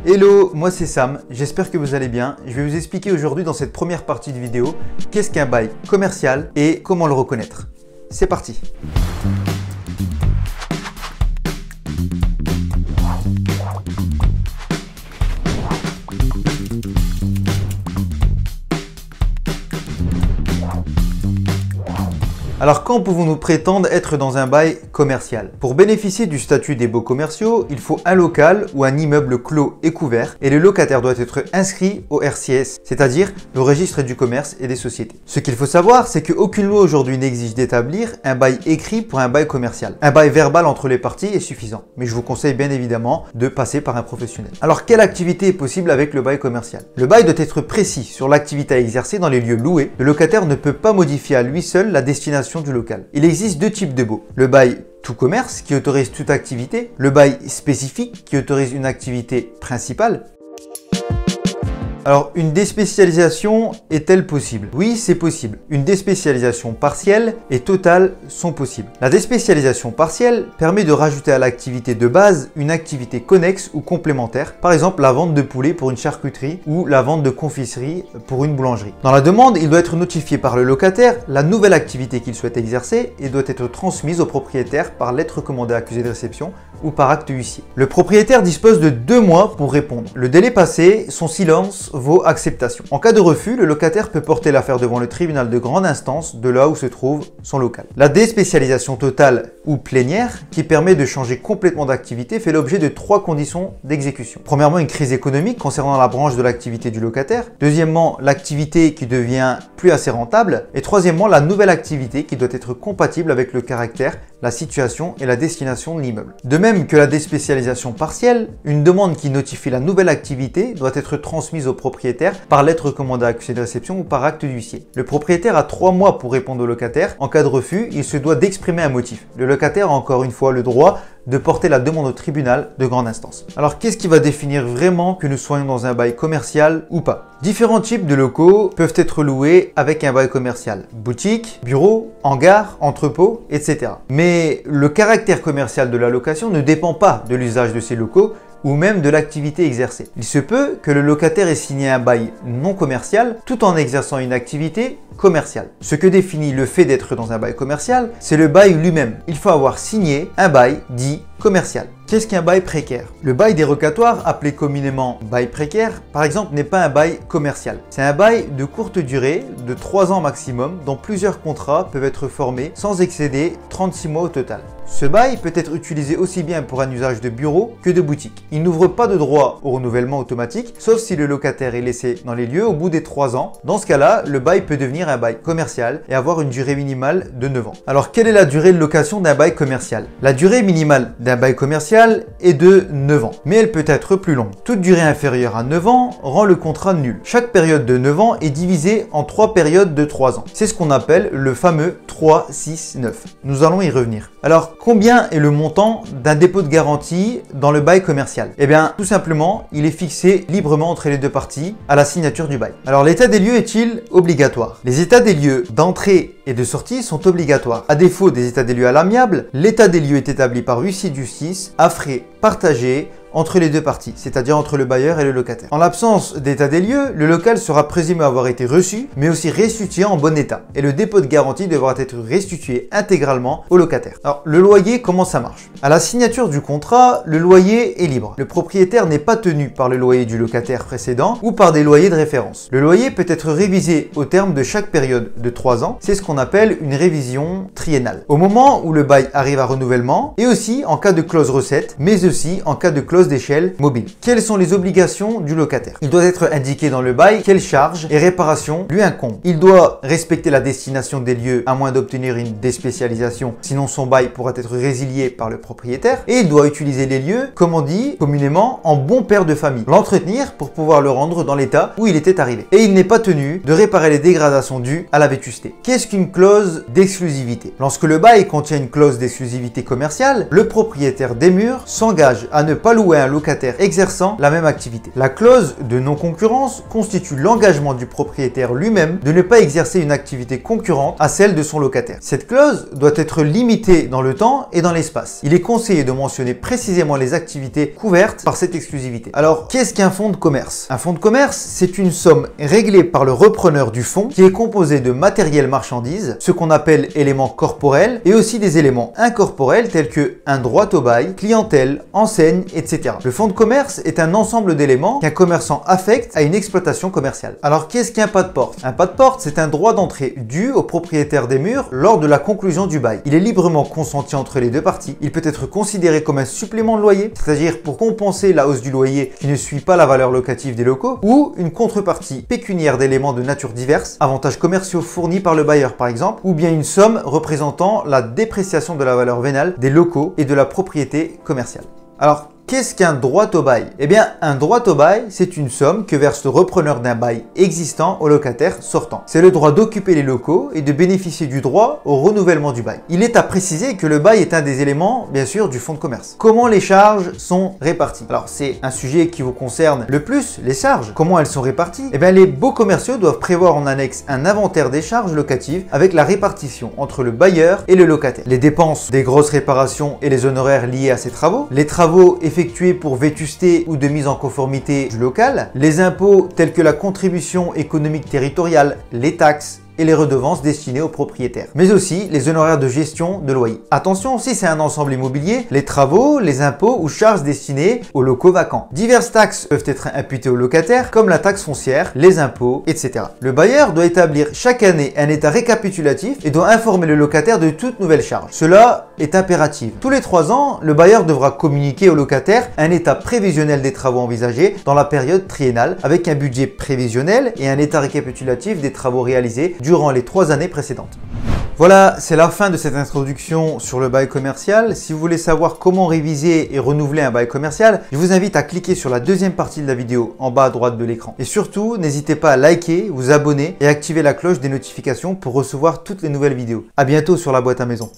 Hello, moi c'est Sam, j'espère que vous allez bien. Je vais vous expliquer aujourd'hui dans cette première partie de vidéo qu'est-ce qu'un bail commercial et comment le reconnaître. C'est parti! Alors quand pouvons-nous prétendre être dans un bail commercial? Pour bénéficier du statut des baux commerciaux, il faut un local ou un immeuble clos et couvert et le locataire doit être inscrit au RCS, c'est-à-dire le registre du commerce et des sociétés. Ce qu'il faut savoir, c'est qu'aucune loi aujourd'hui n'exige d'établir un bail écrit pour un bail commercial. Un bail verbal entre les parties est suffisant, mais je vous conseille bien évidemment de passer par un professionnel. Alors quelle activité est possible avec le bail commercial? Le bail doit être précis sur l'activité à exercer dans les lieux loués. Le locataire ne peut pas modifier à lui seul la destination du local. Il existe deux types de baux. Le bail tout commerce qui autorise toute activité, le bail spécifique qui autorise une activité principale. Alors, une déspécialisation est-elle possible? Oui, c'est possible. Une déspécialisation partielle et totale sont possibles. La déspécialisation partielle permet de rajouter à l'activité de base une activité connexe ou complémentaire, par exemple la vente de poulet pour une charcuterie ou la vente de confiserie pour une boulangerie. Dans la demande, il doit être notifié par le locataire la nouvelle activité qu'il souhaite exercer et doit être transmise au propriétaire par lettre recommandée accusé de réception ou par acte huissier. Le propriétaire dispose de 2 mois pour répondre. Le délai passé, son silence vaut acceptation. En cas de refus, le locataire peut porter l'affaire devant le tribunal de grande instance de là où se trouve son local. La déspécialisation totale ou plénière, qui permet de changer complètement d'activité, fait l'objet de 3 conditions d'exécution. Premièrement, une crise économique concernant la branche de l'activité du locataire. Deuxièmement, l'activité qui devient plus assez rentable. Et troisièmement, la nouvelle activité qui doit être compatible avec le caractère, la situation et la destination de l'immeuble. De même que la déspécialisation partielle, une demande qui notifie la nouvelle activité doit être transmise au propriétaire par lettre recommandée accusé de réception ou par acte d'huissier. Le propriétaire a 3 mois pour répondre au locataire. En cas de refus, il se doit d'exprimer un motif. Le locataire a encore une fois le droit de porter la demande au tribunal de grande instance. Alors qu'est-ce qui va définir vraiment que nous soyons dans un bail commercial ou pas? Différents types de locaux peuvent être loués avec un bail commercial. Boutique, bureau, hangar, entrepôt, etc. Mais le caractère commercial de la location ne dépend pas de l'usage de ces locaux ou même de l'activité exercée. Il se peut que le locataire ait signé un bail non commercial tout en exerçant une activité commerciale. Ce que définit le fait d'être dans un bail commercial, c'est le bail lui-même. Il faut avoir signé un bail dit commercial. Qu'est-ce qu'un bail précaire? Le bail dérogatoire, appelé communément bail précaire, par exemple, n'est pas un bail commercial. C'est un bail de courte durée, de 3 ans maximum, dont plusieurs contrats peuvent être formés sans excéder 36 mois au total. Ce bail peut être utilisé aussi bien pour un usage de bureau que de boutique. Il n'ouvre pas de droit au renouvellement automatique, sauf si le locataire est laissé dans les lieux au bout des 3 ans. Dans ce cas-là, le bail peut devenir un bail commercial et avoir une durée minimale de 9 ans. Alors, quelle est la durée de location d'un bail commercial? La durée minimale d'un bail commercial est de 9 ans, mais elle peut être plus longue. Toute durée inférieure à 9 ans rend le contrat nul. Chaque période de 9 ans est divisée en 3 périodes de 3 ans. C'est ce qu'on appelle le fameux 3-6-9. Nous allons y revenir. Alors, combien est le montant d'un dépôt de garantie dans le bail commercial? Eh bien, tout simplement, il est fixé librement entre les deux parties à la signature du bail. Alors, l'état des lieux est-il obligatoire? Les états des lieux d'entrée et de sortie sont obligatoires. À défaut des états des lieux à l'amiable, l'état des lieux est établi par huissier de justice à frais partagés entre les deux parties, c'est-à-dire entre le bailleur et le locataire. En l'absence d'état des lieux, le local sera présumé avoir été reçu, mais aussi restitué en bon état. Et le dépôt de garantie devra être restitué intégralement au locataire. Alors, le loyer, comment ça marche? À la signature du contrat, le loyer est libre. Le propriétaire n'est pas tenu par le loyer du locataire précédent ou par des loyers de référence. Le loyer peut être révisé au terme de chaque période de 3 ans. C'est ce qu'on appelle une révision triennale. Au moment où le bail arrive à renouvellement et aussi en cas de clause recette, mais aussi en cas de clause d'échelle mobile. Quelles sont les obligations du locataire? Il doit être indiqué dans le bail quelles charges et réparations lui incombent. Il doit respecter la destination des lieux à moins d'obtenir une déspécialisation, sinon son bail pourra être résilié par le propriétaire. Et il doit utiliser les lieux, comme on dit communément, en bon père de famille. L'entretenir pour pouvoir le rendre dans l'état où il était arrivé. Et il n'est pas tenu de réparer les dégradations dues à la vétusté. Qu'est-ce qu'une clause d'exclusivité? Lorsque le bail contient une clause d'exclusivité commerciale, le propriétaire des murs s'engage à ne pas louer louer à un locataire exerçant la même activité. La clause de non-concurrence constitue l'engagement du propriétaire lui-même de ne pas exercer une activité concurrente à celle de son locataire. Cette clause doit être limitée dans le temps et dans l'espace. Il est conseillé de mentionner précisément les activités couvertes par cette exclusivité. Alors, qu'est-ce qu'un fonds de commerce? Un fonds de commerce, c'est une somme réglée par le repreneur du fonds qui est composé de matériel marchandise, ce qu'on appelle éléments corporels, et aussi des éléments incorporels tels que un droit au bail, clientèle, enseigne, etc. Le fonds de commerce est un ensemble d'éléments qu'un commerçant affecte à une exploitation commerciale. Alors, qu'est-ce qu'un pas de porte? Un pas de porte, c'est un droit d'entrée dû au propriétaire des murs lors de la conclusion du bail. Il est librement consenti entre les deux parties. Il peut être considéré comme un supplément de loyer, c'est-à-dire pour compenser la hausse du loyer qui ne suit pas la valeur locative des locaux, ou une contrepartie pécuniaire d'éléments de nature diverse, avantages commerciaux fournis par le bailleur par exemple, ou bien une somme représentant la dépréciation de la valeur vénale des locaux et de la propriété commerciale. Alors, qu'est-ce qu'un droit au bail? Eh bien, un droit au bail, c'est une somme que verse le repreneur d'un bail existant au locataire sortant. C'est le droit d'occuper les locaux et de bénéficier du droit au renouvellement du bail. Il est à préciser que le bail est un des éléments, bien sûr, du fonds de commerce. Comment les charges sont réparties? Alors, c'est un sujet qui vous concerne le plus, les charges. Comment elles sont réparties? Eh bien, les baux commerciaux doivent prévoir en annexe un inventaire des charges locatives avec la répartition entre le bailleur et le locataire. Les dépenses des grosses réparations et les honoraires liés à ces travaux, les travaux effectués pour vétusté ou de mise en conformité du local, les impôts tels que la contribution économique territoriale, les taxes et les redevances destinées aux propriétaires, mais aussi les honoraires de gestion de loyer. Attention, si c'est un ensemble immobilier, les travaux, les impôts ou charges destinées aux locaux vacants. Diverses taxes peuvent être imputées aux locataires, comme la taxe foncière, les impôts, etc. Le bailleur doit établir chaque année un état récapitulatif et doit informer le locataire de toute nouvelle charge. Cela est impératif. Tous les 3 ans, le bailleur devra communiquer au locataire un état prévisionnel des travaux envisagés dans la période triennale, avec un budget prévisionnel et un état récapitulatif des travaux réalisés durant les 3 années précédentes. Voilà, c'est la fin de cette introduction sur le bail commercial. Si vous voulez savoir comment réviser et renouveler un bail commercial, je vous invite à cliquer sur la deuxième partie de la vidéo en bas à droite de l'écran. Et surtout, n'hésitez pas à liker, vous abonner et activer la cloche des notifications pour recevoir toutes les nouvelles vidéos. À bientôt sur La Boîte à Maison.